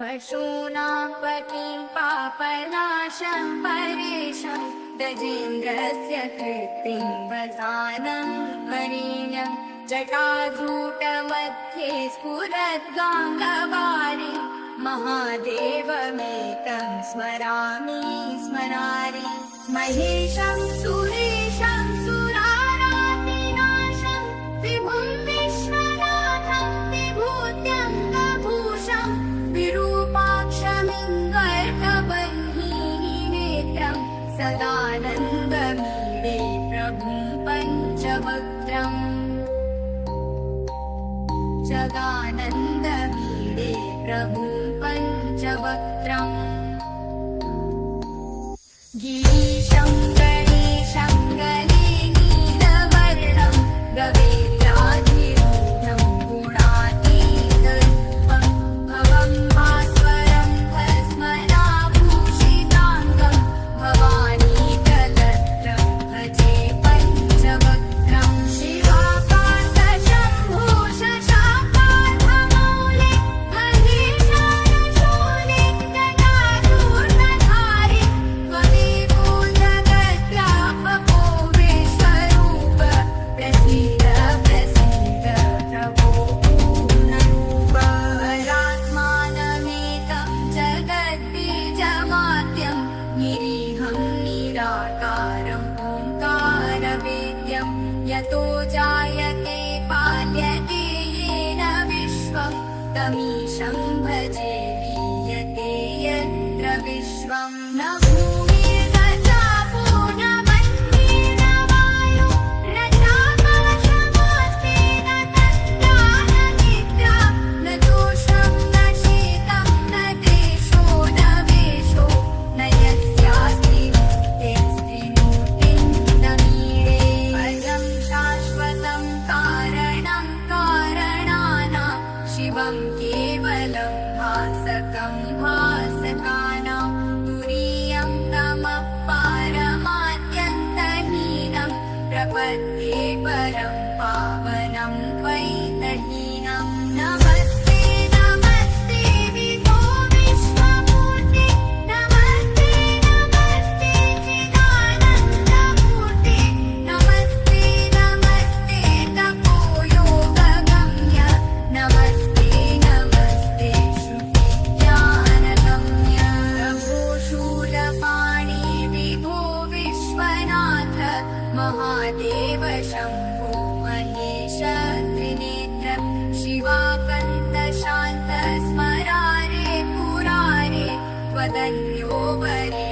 पशूनां पतिं पापनाशं परेशं गजेन्द्रस्य कृत्तिं वसानं वरेण्यं जटाधूटमध्ये स्फुरद्गाङ्गवारि महादेवमेतं स्मरामि स्मरारि महेशं सुरेशं सुरारातिनाशं विभुं विश्वनाथं विभूत्यङ्गभूषं विरूपाक्षमिङ्गर्कबह्निनेत्रं सदानन्दमीडे प्रभुं पञ्चवक्त्रम् जगानन्दमीडे प्रभुं पञ्चवक्त्रम् गिरीशं गणेशं गणे नीलवर्णं गवेन्द्राधिरूढं गुणातीतरूपं भवं भास्वरं भस्मनाभूषिताङ्गं भवानीकलत्रं भजे पञ्चवक्त्रं शिवाकान्तशम्भो शशाकान्तमौले महेशानशूले गदाधूर्णधारि त्वमेको जगत्रापको विश्वरूप प्रसीद प्रसीद प्रभो पूर्णरूप परात्मानमेकं जगद्बीजमाद्यं निरीहं निराकारं ओङ्कारवेद्यं यतो जायते पाल्यते येन विश्वं तमीशं भजे लीयते यत्र विश्वं न भूमिर्गजापो न मन्ये न वायो न चाकाशमस्ति न तन्द्रा न निद्रा न दोषं न शीतं न देशो न वेशो न यस्यास्ति मुक्तिं न मीडे अजं शाश्वतं कारणं कारणानां शिवं केवलं भासकं भासकानां तुरीयं नमः पारमात्यन्तहीनं प्रपद्ये परं पावनं द्वैतहीनं नमस्ते नमस्ते विभो विश्वमूर्ते नमस्ते नमस्ते चिदानन्दमूर्ते नमस्ते नमस्ते तपोयोगगम्य नमस्ते नमस्ते श्रुतिज्ञानगम्य प्रभो शूलपाणि विभो विश्वनाथ महादेव शम्भो महेश त्रिनेत्र शिवाकन्त शान्त स्मरारे पुरारे त्वदन्यो वरे